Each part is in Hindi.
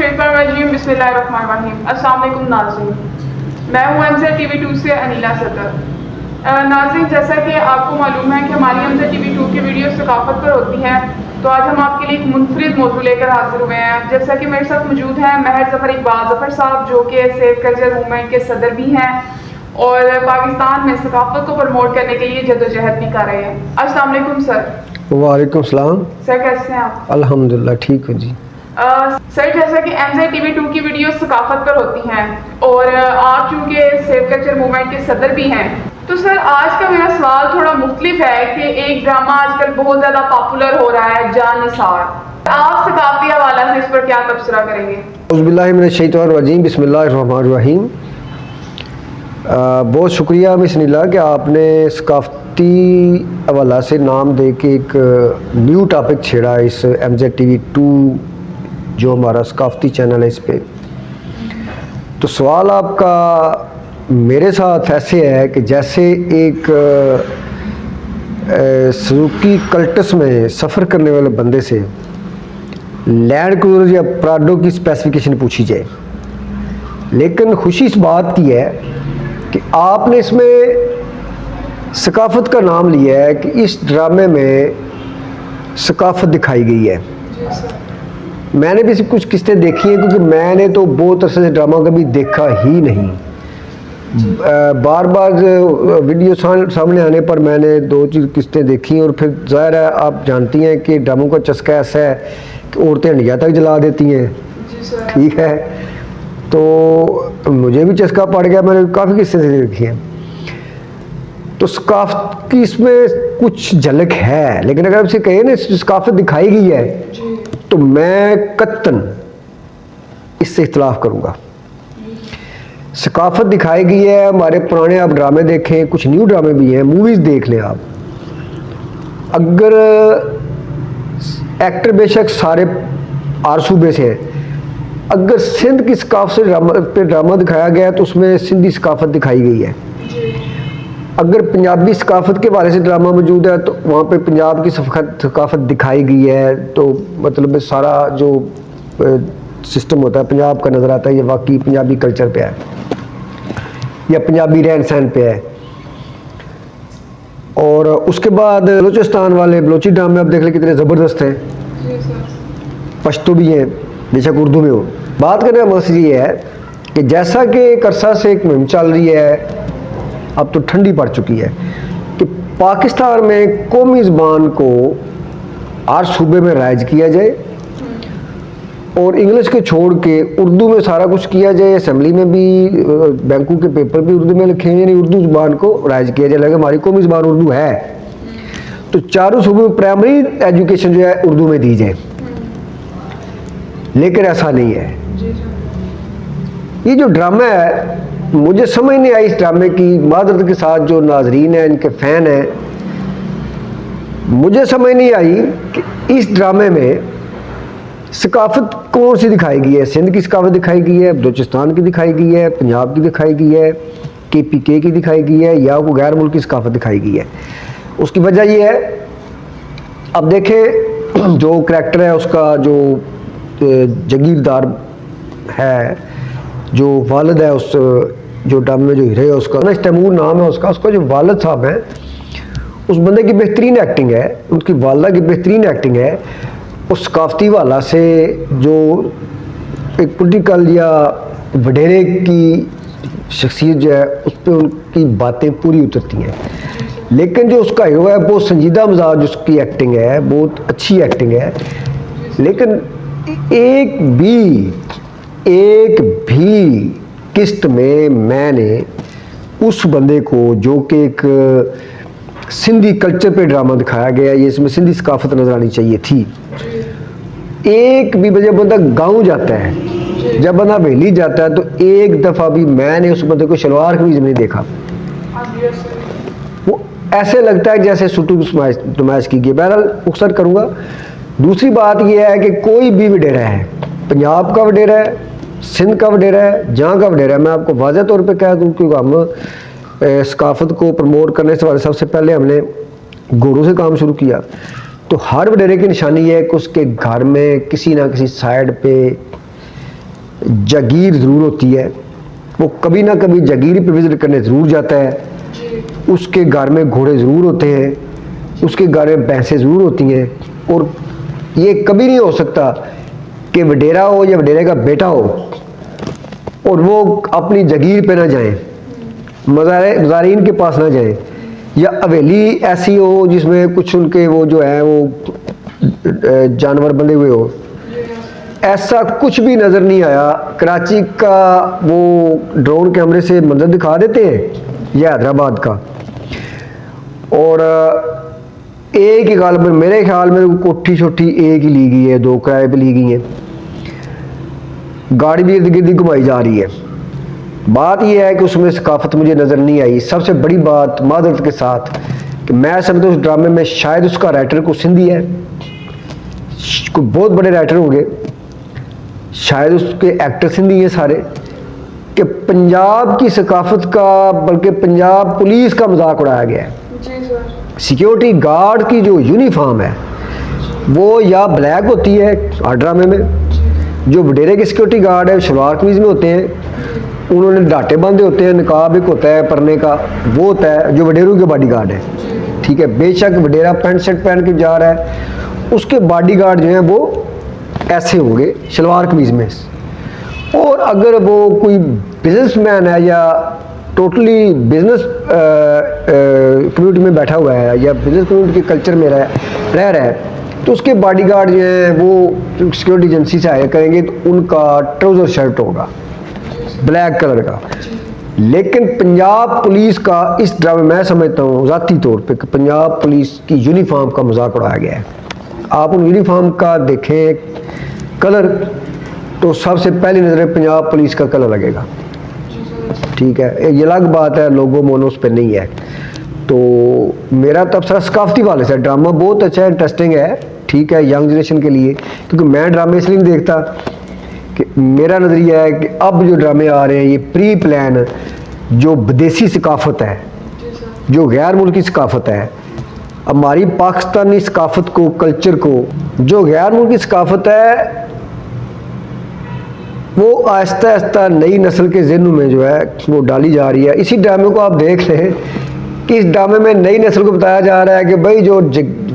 मिनशैतानिर्रजीम बिस्मिल्लाहिर्रहमानिर्रहीम। अस्सलाम वालेकुम नाज़रीन, मैं हूँ MZ TV2 से अनीला सदर। नाज़रीन, जैसा कि आपको मालूम है कि हमारी MZ TV2 की वीडियो सकाफ़त पर होती है, तो आज हम आपके लिए एक मुनफरिद मौजू लेकर हाजिर हुए हैं। जैसा कि मेरे साथ मौजूद हैं महर ज़फ़र इकबाल ज़फ़र साहब, जो कि सेव कल्चर मूवमेंट के सदर भी हैं और पाकिस्तान में सकाफ़त को प्रमोट करने के लिए जदोजहद भी कर रहे हैं। अस्सलाम वालेकुम सर। वालेकुम सलाम। सर कैसे हैं आप? अल्हम्दुलिल्लाह ठीक हूँ जी। सर, जैसा कि MZ TV2 की वीडियो सकाफ़त पर होती हैं और आप चूँकि सेव कल्चर मूवमेंट के सदर भी हैं, तो सर आज का मेरा सवाल थोड़ा मुख्तलिफ है कि एक ड्रामा आजकल बहुत ज़्यादा पॉपुलर हो रहा है, जान निसार। आप सकाफ़ती हवाला से इस पर क्या तबसरा करेंगे? औज़ुबिल्लाहि मिनश्शैतानिर्रजीम बिस्मिल्लाहिर्रहमानिर्रहीम। बहुत शुक्रिया मिस नीला कि आपने सकाफ़ती हवाला से नाम दे के एक न्यू टॉपिक छेड़ा इस MZ TV2 जो हमारा सकाफ़ती चैनल है इस पे। तो सवाल आपका मेरे साथ ऐसे है कि जैसे एक सुजुकी कल्टस में सफ़र करने वाले बंदे से लैंड क्रूज़र या प्राडो की स्पेसिफिकेशन पूछी जाए, लेकिन खुशी इस बात की है कि आपने इसमें सकाफ़त का नाम लिया है कि इस ड्रामे में सकाफ़त दिखाई गई है। मैंने भी कुछ किस्तें देखी हैं, क्योंकि मैंने तो बहुत अरसे से ड्रामा कभी देखा ही नहीं। बार बार वीडियो सामने आने पर मैंने दो चीज़ किस्तें देखी और फिर ज़ाहिर है आप जानती हैं कि ड्रामों का चस्का ऐसा है कि औरतें हंडिया तक जला देती हैं। ठीक है, तो मुझे भी चस्का पड़ गया, मैंने काफ़ी किस्से देखी हैं। तो सकाफ़त की इसमें कुछ झलक है, लेकिन अगर आपसे कहे ना सकाफ़त दिखाई गई है तो मैं कत्तन इससे इख्तिलाफ करूँगा। सकाफ़त दिखाई गई है, हमारे पुराने आप ड्रामे देखें, कुछ न्यू ड्रामे भी हैं, मूवीज़ देख लें आप। अगर एक्टर बेशक सारे आर सूबे से हैं, अगर सिंध की सकाफ़त से ड्रामा दिखाया गया है तो उसमें सिंधी सकाफ़त दिखाई गई है। अगर पंजाबी सकाफ़त के बारे से ड्रामा मौजूद है तो वहाँ पे पंजाब की सकाफ़त दिखाई गई है। तो मतलब सारा जो सिस्टम होता है पंजाब का नज़र आता है, ये वाकई पंजाबी कल्चर पे है या पंजाबी रहन सहन पे है। और उसके बाद बलूचिस्तान वाले बलोची ड्रामे आप देख लें कितने ज़बरदस्त हैं, पश्तो भी हैं, बेशक उर्दू में हो। बात करने का मकसद ये है कि जैसा कि एक अरसा से एक मुहिम चल रही है, अब तो ठंडी पड़ चुकी है, कि पाकिस्तान में कौमी ज़बान को हर सूबे में राइज किया जाए और इंग्लिश के छोड़ के उर्दू में सारा कुछ किया जाए। असेंबली में भी बैंकों के पेपर भी उर्दू में लिखे हैं, उर्दू ज़बान को राइज किया जाए। लगे हमारी कौमी ज़बान उर्दू है तो चारों सूबों में प्राइमरी एजुकेशन जो है उर्दू में दी जाए, लेकिन ऐसा नहीं है। ये जो ड्रामा है, मुझे समझ नहीं आई इस ड्रामे की। मादरत के साथ जो नाजरीन हैं, इनके फ़ैन हैं, मुझे समझ नहीं आई कि इस ड्रामे में सकाफ़त कौन सी दिखाई गई है। सिंध की सकाफ़त दिखाई गई है, बलूचिस्तान की दिखाई गई है, पंजाब की दिखाई गई है, KPK की दिखाई गई है, या कोई गैर मुल्क की सकाफ़त दिखाई गई है। उसकी वजह ये है, अब देखें जो करैक्टर है उसका, जो जगीरदार है, जो वालिद है, उस जो ड्रामे में जो हीरो है उसका ना तैमूर नाम है उसका जो वालिद साहब है, उस बंदे की बेहतरीन एक्टिंग है, उनकी वालदा की बेहतरीन एक्टिंग है। उस सकाफ़ती वाला से जो एक पॉलिटिकल या वडेरे की शख्सियत जो है उस पर उनकी बातें पूरी उतरती हैं। लेकिन जो उसका हीरो है बहुत संजीदा मिजाज, उसकी एक्टिंग है, बहुत अच्छी एक्टिंग है, लेकिन एक भी किस्त में मैंने उस बंदे को, जो कि एक सिंधी कल्चर पे ड्रामा दिखाया गया, ये इसमें सिंधी सकाफ़त नज़र आनी चाहिए थी। एक भी जब बंदा गाँव जाता है, जब बंदा हवेली जाता है, तो एक दफ़ा भी मैंने उस बंदे को शलवार कमीज में नहीं देखा। वो ऐसे लगता है जैसे सुटू नुमाइश की गई। बहरहाल अक्सर करूँगा। दूसरी बात यह है कि कोई भी वडेरा है, पंजाब का वडेरा है, सिंध का वडेरा है, जहाँ का वडेरा है, मैं आपको वाज़ह तौर पे कह दूँ, क्योंकि हम सकाफ़त को प्रमोट करने से सबसे पहले हमने गोरों से काम शुरू किया। तो हर वडेरे की निशानी है कि उसके घर में किसी ना किसी साइड पे जागीर ज़रूर होती है, वो कभी ना कभी जागीर पे विजिट करने ज़रूर जाता है। जी उसके घर में घोड़े ज़रूर होते हैं, उसके घर में भैंसें ज़रूर होती हैं। और ये कभी नहीं हो सकता कि वडेरा हो या वडेरे का बेटा हो और वो अपनी जागीर पे ना जाएं, मज़ारीन के पास ना जाएं, या हवेली ऐसी हो जिसमें कुछ उनके वो जो है वो जानवर बंधे हुए हो। ऐसा कुछ भी नज़र नहीं आया। कराची का वो ड्रोन कैमरे से मंजर दिखा देते हैं या हैदराबाद का, और एक ही गाल में मेरे ख्याल में कोठी छोटी एक ही ली गई है, 2 किराए पे ली गई हैं, गाड़ी भी इर्द गिर्द घुमाई जा रही है। बात यह है कि उसमें सकाफत मुझे नज़र नहीं आई। सबसे बड़ी बात मादरत के साथ कि मैं समझता हूँ उस ड्रामे में शायद उसका राइटर को सिंधी है, कोई बहुत बड़े राइटर होंगे, शायद उसके एक्टर सिंधी हैं सारे, कि पंजाब की सकाफत का बल्कि पंजाब पुलिस का मजाक उड़ाया गया है। जी सर। सिक्योरिटी गार्ड की जो यूनिफॉर्म है वो या ब्लैक होती है हर ड्रामे में, जो वडेरे के सिक्योरिटी गार्ड है शलवार कमीज में होते हैं, उन्होंने डाटे बांधे होते हैं, निकाब एक होता है परने का, वो होता है जो वडेरों के बॉडी गार्ड है। ठीक है, बेशक वडेरा पैंट शर्ट पहन के जा रहा है, उसके बॉडी गार्ड जो हैं वो ऐसे होंगे शलवार कमीज में। और अगर वो कोई बिजनेसमैन है या टोटली बिजनेस कम्युनिटी में बैठा हुआ है या बिजनेस कम्युनिटी के कल्चर में रह रहा है, तो उसके बॉडीगार्ड जो है वो सिक्योरिटी एजेंसी से हायर करेंगे तो उनका ट्राउज़र शर्ट होगा ब्लैक कलर का। लेकिन पंजाब पुलिस का इस ड्रामे मैं समझता हूँ ज़ाती तौर पे कि पंजाब पुलिस की यूनिफॉर्म का मजाक उड़ाया गया है। आप उन यूनिफॉर्म का देखें कलर तो सबसे पहली नज़र पंजाब पुलिस का कलर लगेगा। ठीक है, ये अलग बात है लोगो मोनो उस पर नहीं है। तो मेरा तबसरा सकाफती वाले से ड्रामा बहुत अच्छा है, इंटरेस्टिंग है। ठीक है, यंग जनरेशन के लिए, क्योंकि मैं ड्रामे इसलिए नहीं देखता कि मेरा नज़रिया है कि अब जो ड्रामे आ रहे हैं ये प्री प्लान जो विदेशी सकाफत है, जो गैर मुल्की सकाफत है, हमारी पाकिस्तानी सकाफत को, कल्चर को, जो गैर मुल्की सकाफत है वो आहिस्ता आहिस्ता नई नस्ल के ज़हनों में जो है वो डाली जा रही है। इसी ड्रामे को आप देख लें कि इस ड्रामे में नई नस्ल को बताया जा रहा है कि भाई जो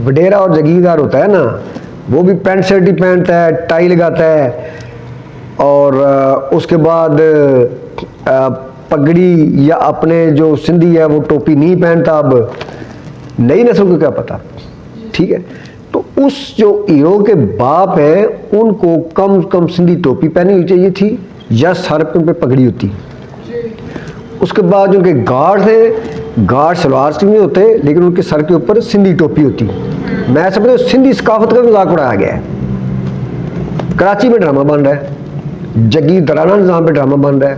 वडेरा और जगीरदार होता है ना, वो भी पैंट शर्ट ही पहनता है, टाई लगाता है, और उसके बाद पगड़ी या अपने जो सिंधी है वो टोपी नहीं पहनता। अब नई नस्ल को क्या पता। ठीक है, तो उस जो हीरो के बाप हैं उनको कम से कम सिंधी टोपी पहननी चाहिए थी या सर पे पगड़ी होती। उसके बाद जो उनके गार्ड थे, गार्ड सलवार कमीज में होते लेकिन उनके सर के ऊपर सिंधी टोपी होती। मैं समझता हूँ सिंधी सकाफत का मजाक उड़ाया गया है। कराची में ड्रामा बन रहा है, जगीरदाराना निज़ाम पे ड्रामा बन रहा है।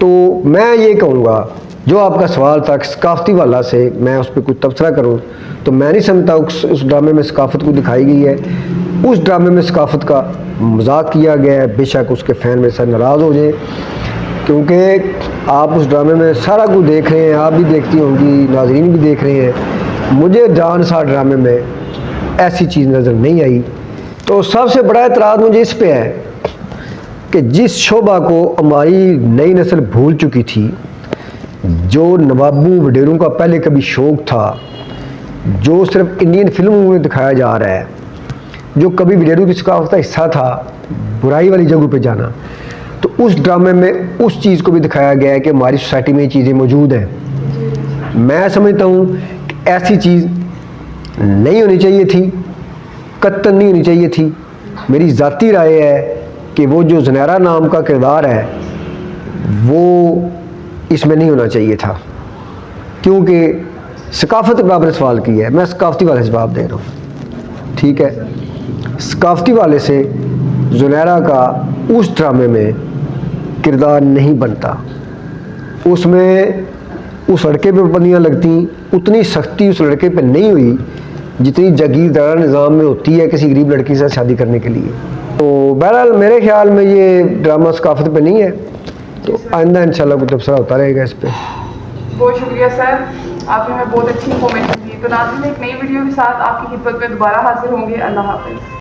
तो मैं ये कहूँगा जो आपका सवाल था सकाफती वाला से मैं उस पर कुछ तबसरा करूँ तो मैं नहीं समझता उस ड्रामे में सकाफत को दिखाई गई है। उस ड्रामे में सकाफत का मजाक किया गया है। बेशक उसके फ़ैन मेरे साथ नाराज़ हो जाए, क्योंकि आप उस ड्रामे में सारा कुछ देख रहे हैं, आप भी देखती होंगी, नाज़रीन भी देख रहे हैं। मुझे जान सा ड्रामे में ऐसी चीज़ नज़र नहीं आई। तो सबसे बड़ा एतराज़ मुझे इस पे है कि जिस शोभा को हमारी नई नस्ल भूल चुकी थी, जो नवाबों वडेरों का पहले कभी शौक़ था, जो सिर्फ इंडियन फिल्मों में दिखाया जा रहा है, जो कभी वडेरों की सकाफत का हिस्सा था बुराई वाली जगहों पे जाना, तो उस ड्रामे में उस चीज़ को भी दिखाया गया है कि हमारी सोसाइटी में ये चीज़ें मौजूद हैं। मैं समझता हूँ कि ऐसी चीज़ नहीं होनी चाहिए थी, कत्तन नहीं होनी चाहिए थी। मेरी ज़ाती राय है कि वो जो ज़नैरा नाम का किरदार है वो इसमें नहीं होना चाहिए था, क्योंकि सकाफत के बराबर सवाल किया है। मैं सकाफती वाले से जवाब दे रहा हूँ। ठीक है, सकाफती वाले से ज़ुनैरा का उस ड्रामे में किरदार नहीं बनता। उसमें उस लड़के पे पाबंदियाँ लगती, उतनी सख्ती उस लड़के पे नहीं हुई जितनी जागीरदारा निज़ाम में होती है किसी गरीब लड़की से शादी करने के लिए। तो बहरहाल मेरे ख्याल में ये ड्रामा सकाफत पे नहीं है, तो आइंदा इंशाल्लाह कुछ तबसरा होता रहेगा इस पर। बहुत शुक्रिया सर, आपने हमें बहुत अच्छी इन्फॉर्मेशन दी। तो नाज़रीन एक नई वीडियो के साथ आपकी खिदमत में दोबारा हाजिर होंगे। अल्लाह हाफ़िज़।